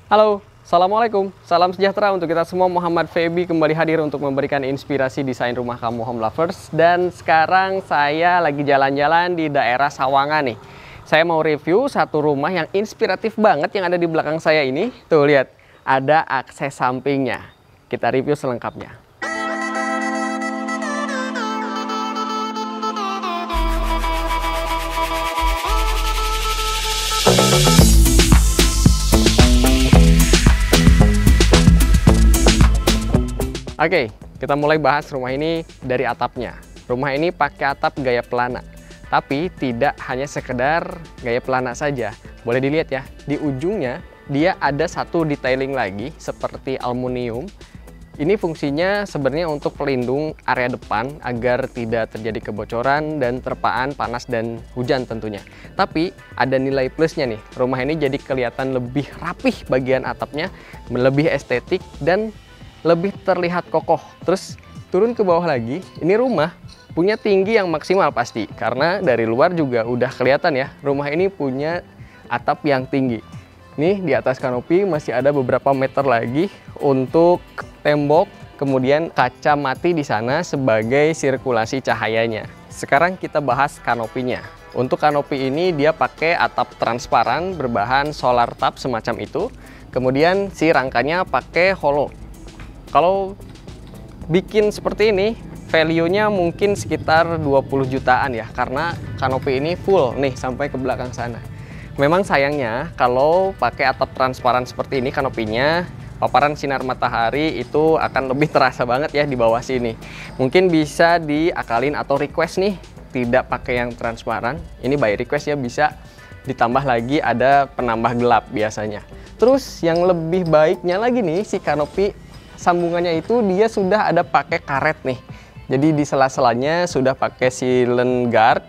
Halo, Assalamualaikum. Salam sejahtera untuk kita semua. Muhammad Feby kembali hadir untuk memberikan inspirasi desain rumah kamu home lovers. Dan sekarang saya lagi jalan-jalan di daerah Sawangan nih. Saya mau review satu rumah yang inspiratif banget yang ada di belakang saya ini. Tuh lihat, ada akses sampingnya. Kita review selengkapnya. Oke, kita mulai bahas rumah ini dari atapnya. Rumah ini pakai atap gaya pelana, tapi tidak hanya sekedar gaya pelana saja. Boleh dilihat ya, di ujungnya dia ada satu detailing lagi seperti aluminium. Ini fungsinya sebenarnya untuk pelindung area depan agar tidak terjadi kebocoran dan terpaan panas dan hujan tentunya. Tapi ada nilai plusnya nih, rumah ini jadi kelihatan lebih rapih bagian atapnya, lebih estetik dan lebih terlihat kokoh. Terus turun ke bawah lagi, ini rumah punya tinggi yang maksimal pasti, karena dari luar juga udah kelihatan ya, rumah ini punya atap yang tinggi. Nih di atas kanopi masih ada beberapa meter lagi untuk tembok, kemudian kaca mati di sana sebagai sirkulasi cahayanya. Sekarang kita bahas kanopinya. Untuk kanopi ini dia pakai atap transparan berbahan solar tub semacam itu. Kemudian si rangkanya pakai hollow. Kalau bikin seperti ini, value-nya mungkin sekitar 20 jutaan ya, karena kanopi ini full nih sampai ke belakang sana. Memang sayangnya kalau pakai atap transparan seperti ini kanopinya, paparan sinar matahari itu akan lebih terasa banget ya di bawah sini. Mungkin bisa diakalin atau request nih, tidak pakai yang transparan. Ini by request ya, bisa ditambah lagi ada penambah gelap biasanya. Terus yang lebih baiknya lagi nih, si kanopi sambungannya itu dia sudah ada pakai karet nih. Jadi di sela-selanya sudah pakai silent guard.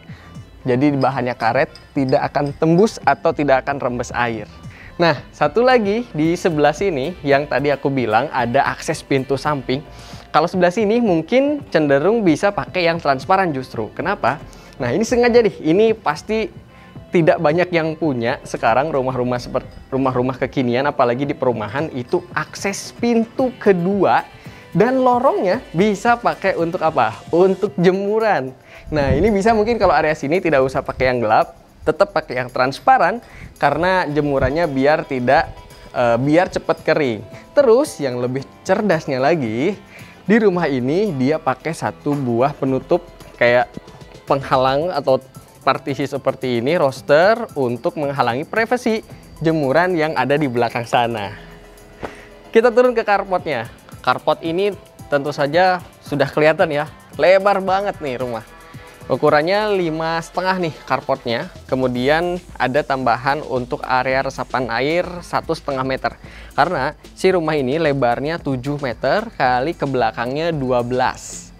Jadi bahannya karet, tidak akan tembus atau tidak akan rembes air. Nah, satu lagi di sebelah sini yang tadi aku bilang ada akses pintu samping. Kalau sebelah sini mungkin cenderung bisa pakai yang transparan justru. Kenapa? Nah, ini sengaja nih. Ini pasti tidak banyak yang punya sekarang rumah-rumah seperti rumah-rumah kekinian, apalagi di perumahan, itu akses pintu kedua dan lorongnya bisa pakai untuk apa? Untuk jemuran. Nah, ini bisa mungkin kalau area sini tidak usah pakai yang gelap, tetap pakai yang transparan karena jemurannya biar cepat kering. Terus yang lebih cerdasnya lagi, di rumah ini dia pakai satu buah penutup kayak penghalang atau partisi seperti ini, roster untuk menghalangi privasi jemuran yang ada di belakang sana. Kita turun ke carportnya. Carport ini tentu saja sudah kelihatan ya, lebar banget nih rumah. Ukurannya 5,5 nih carportnya. Kemudian ada tambahan untuk area resapan air 1,5 meter. Karena si rumah ini lebarnya 7 meter kali ke belakangnya 12.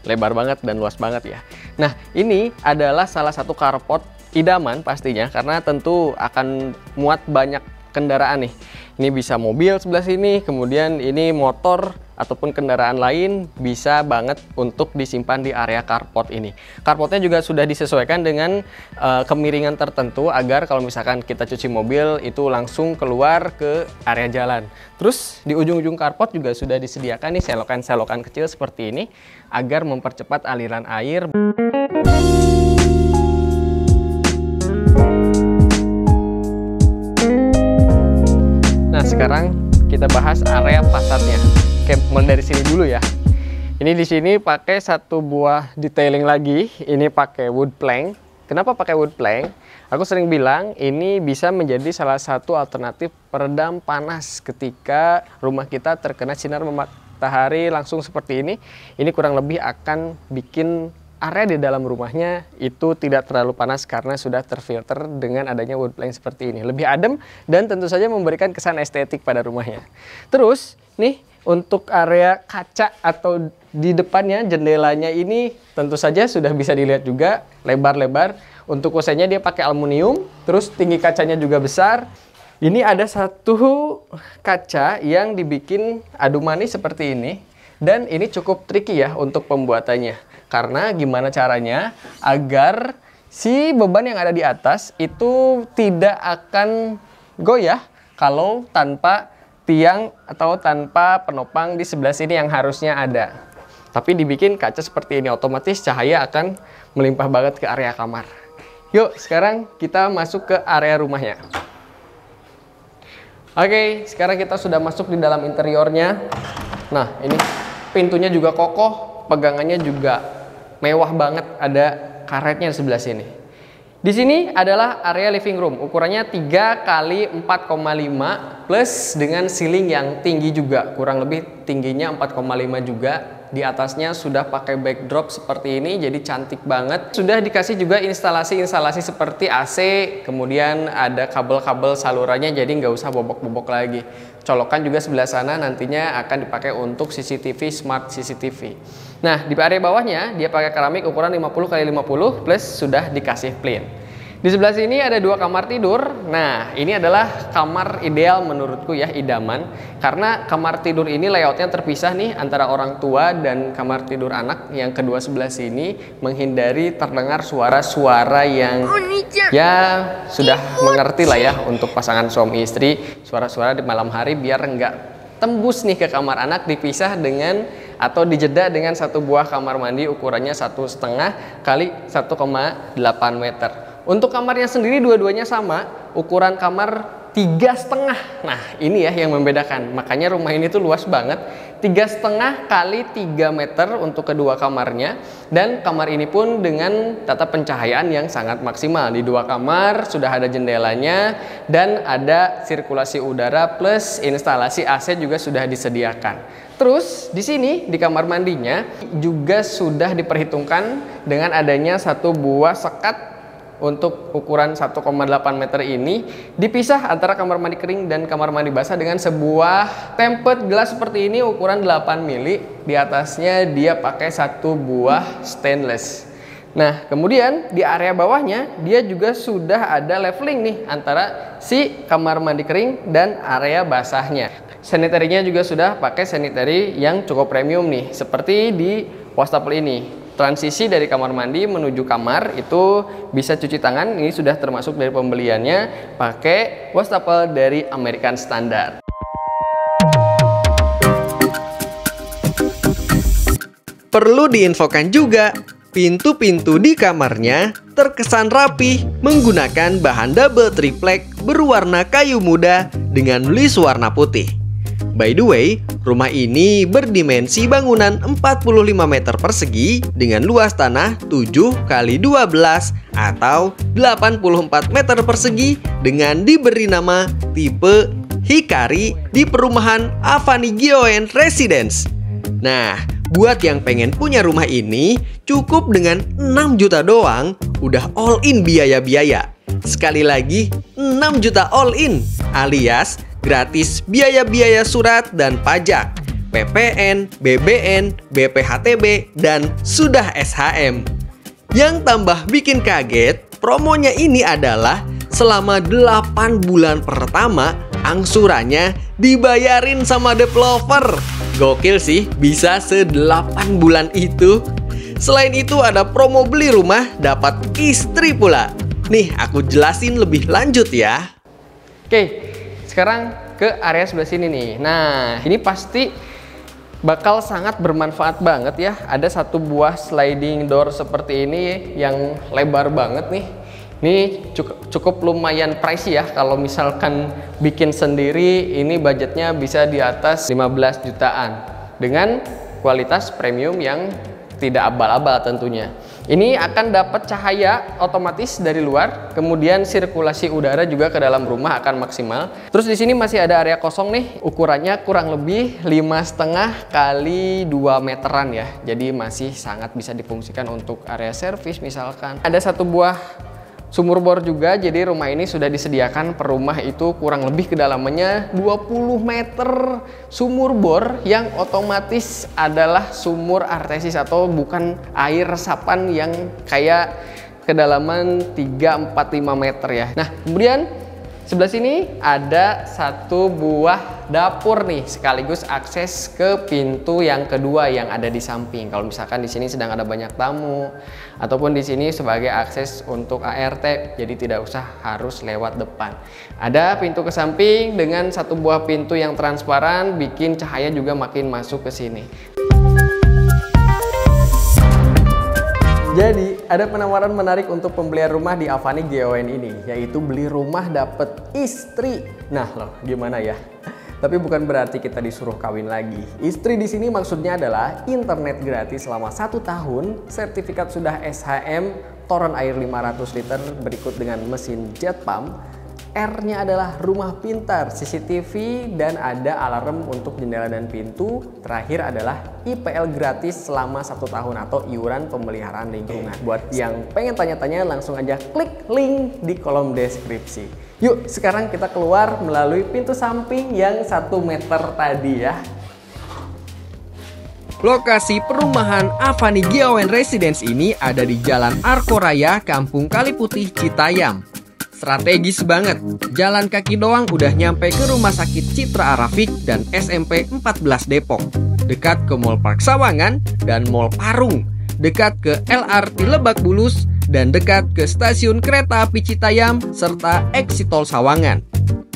Lebar banget dan luas banget ya. Nah, ini adalah salah satu carport idaman pastinya, karena tentu akan muat banyak kendaraan nih. Ini bisa mobil sebelah sini, kemudian ini motor ataupun kendaraan lain bisa banget untuk disimpan di area carport ini. Carportnya juga sudah disesuaikan dengan kemiringan tertentu agar kalau misalkan kita cuci mobil itu langsung keluar ke area jalan. Terus di ujung-ujung carport juga sudah disediakan nih selokan-selokan kecil seperti ini agar mempercepat aliran air. Nah, sekarang kita bahas area fasadnya. Oke, mulai dari sini dulu ya. Ini di sini pakai satu buah detailing lagi. Ini pakai wood plank. Kenapa pakai wood plank? Aku sering bilang ini bisa menjadi salah satu alternatif peredam panas ketika rumah kita terkena sinar matahari langsung seperti ini. Ini kurang lebih akan bikin area di dalam rumahnya itu tidak terlalu panas karena sudah terfilter dengan adanya wood plank seperti ini. Lebih adem dan tentu saja memberikan kesan estetik pada rumahnya. Terus nih untuk area kaca atau di depannya jendelanya ini tentu saja sudah bisa dilihat juga lebar-lebar. Untuk usainya dia pakai aluminium, terus tinggi kacanya juga besar. Ini ada satu kaca yang dibikin adu manis seperti ini. Dan ini cukup tricky ya untuk pembuatannya. Karena gimana caranya agar si beban yang ada di atas itu tidak akan goyah kalau tanpa tiang atau tanpa penopang di sebelah sini yang harusnya ada. Tapi dibikin kaca seperti ini, otomatis cahaya akan melimpah banget ke area kamar. Yuk, sekarang kita masuk ke area rumahnya. Oke, sekarang kita sudah masuk di dalam interiornya. Nah, ini pintunya juga kokoh, pegangannya juga mewah banget, ada karetnya di sebelah sini. Di sini adalah area living room, ukurannya 3 kali 4,5 plus dengan ceiling yang tinggi juga, kurang lebih tingginya 4,5 juga. Di atasnya sudah pakai backdrop seperti ini, jadi cantik banget. Sudah dikasih juga instalasi-instalasi seperti AC, kemudian ada kabel-kabel salurannya, jadi nggak usah bobok-bobok lagi. Colokan juga sebelah sana nantinya akan dipakai untuk CCTV, smart CCTV. Nah, di area bawahnya dia pakai keramik ukuran 50 kali 50 plus sudah dikasih plin. Di sebelah sini ada 2 kamar tidur. Nah, ini adalah kamar ideal menurutku ya, idaman. Karena kamar tidur ini layoutnya terpisah nih antara orang tua dan kamar tidur anak. Yang kedua sebelah sini menghindari terdengar suara-suara yang ya sudah mengerti lah ya untuk pasangan suami istri. Suara-suara di malam hari biar nggak tembus nih ke kamar anak, dipisah dengan atau dijeda dengan satu buah kamar mandi ukurannya 1,5 kali 1,8 meter. Untuk kamarnya sendiri dua-duanya sama, ukuran kamar 3,5. Nah, ini ya yang membedakan. Makanya rumah ini tuh luas banget. 3,5 kali 3 meter untuk kedua kamarnya. Dan kamar ini pun dengan tata pencahayaan yang sangat maksimal. Di 2 kamar sudah ada jendelanya dan ada sirkulasi udara plus instalasi AC juga sudah disediakan. Terus di sini di kamar mandinya juga sudah diperhitungkan dengan adanya satu buah sekat untuk ukuran 1,8 meter ini, dipisah antara kamar mandi kering dan kamar mandi basah dengan sebuah tempered gelas seperti ini ukuran 8 mili. Di atasnya dia pakai satu buah stainless. Nah, kemudian di area bawahnya dia juga sudah ada leveling nih antara si kamar mandi kering dan area basahnya. Sanitary-nya juga sudah pakai sanitary yang cukup premium nih, seperti di wastafel ini. Transisi dari kamar mandi menuju kamar itu bisa cuci tangan, ini sudah termasuk dari pembeliannya, pakai wastafel dari American Standard. Perlu diinfokan juga, pintu-pintu di kamarnya terkesan rapi menggunakan bahan double triplek berwarna kayu muda dengan list warna putih. By the way, rumah ini berdimensi bangunan 45 meter persegi dengan luas tanah 7 kali 12 atau 84 meter persegi dengan diberi nama tipe Hikari di perumahan Avani Gioen Residence. Nah, buat yang pengen punya rumah ini, cukup dengan 6 juta doang, udah all in biaya-biaya. Sekali lagi, 6 juta all in, alias gratis biaya-biaya surat dan pajak, PPN, BBN, BPHTB, dan sudah SHM. Yang tambah bikin kaget, promonya ini adalah selama 8 bulan pertama, angsurannya dibayarin sama developer. Gokil sih, bisa se-8 bulan itu. Selain itu ada promo beli rumah dapat istri pula. Nih, aku jelasin lebih lanjut ya. Oke, sekarang ke area sebelah sini nih. Nah, ini pasti bakal sangat bermanfaat banget ya. Ada satu buah sliding door seperti ini yang lebar banget nih. Ini cukup lumayan pricey ya. Kalau misalkan bikin sendiri, ini budgetnya bisa di atas 15 jutaan. Dengan kualitas premium yang tidak abal-abal tentunya. Ini akan dapat cahaya otomatis dari luar, kemudian sirkulasi udara juga ke dalam rumah akan maksimal. Terus di sini masih ada area kosong nih, ukurannya kurang lebih 5,5 kali 2 meteran ya. Jadi masih sangat bisa difungsikan untuk area servis misalkan. Ada satu buah sumur bor juga, jadi rumah ini sudah disediakan per rumah itu kurang lebih kedalamannya 20 meter sumur bor yang otomatis adalah sumur artesis atau bukan air resapan yang kayak kedalaman 3, 4, 5 meter ya. Nah, kemudian Sebelah sini ada satu buah dapur nih, sekaligus akses ke pintu yang kedua yang ada di samping. Kalau misalkan di sini sedang ada banyak tamu, ataupun di sini sebagai akses untuk ART, jadi tidak usah harus lewat depan. Ada pintu ke samping dengan satu buah pintu yang transparan, bikin cahaya juga makin masuk ke sini. Jadi, ada penawaran menarik untuk pembelian rumah di Avani GON ini, yaitu beli rumah dapat istri. Nah, loh, gimana ya? Tapi bukan berarti kita disuruh kawin lagi. Istri di sini maksudnya adalah internet gratis selama 1 tahun, sertifikat sudah SHM, toren air 500 liter berikut dengan mesin jet pump. R-nya adalah rumah pintar, CCTV, dan ada alarm untuk jendela dan pintu. Terakhir adalah IPL gratis selama 1 tahun atau iuran pemeliharaan lingkungan. Buat yang pengen tanya-tanya langsung aja klik link di kolom deskripsi. Yuk sekarang kita keluar melalui pintu samping yang 1 meter tadi ya. Lokasi perumahan Avani GON Residence ini ada di Jalan Arko Raya, Kampung Kaliputih, Citayam. Strategis banget, jalan kaki doang udah nyampe ke Rumah Sakit Citra Arafik dan SMP 14 Depok. Dekat ke Mall Park Sawangan dan Mall Parung. Dekat ke LRT Lebak Bulus dan dekat ke Stasiun Kereta Api Citayam serta Exit Tol Sawangan.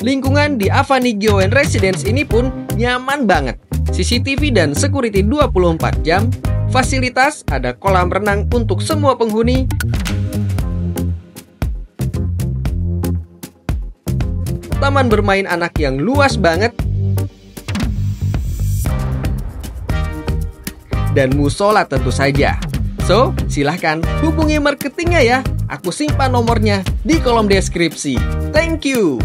Lingkungan di Avani GON Residence ini pun nyaman banget. CCTV dan security 24 jam. Fasilitas ada kolam renang untuk semua penghuni. Taman bermain anak yang luas banget, dan musola tentu saja. So, silahkan hubungi marketingnya ya. Aku simpan nomornya di kolom deskripsi. Thank you.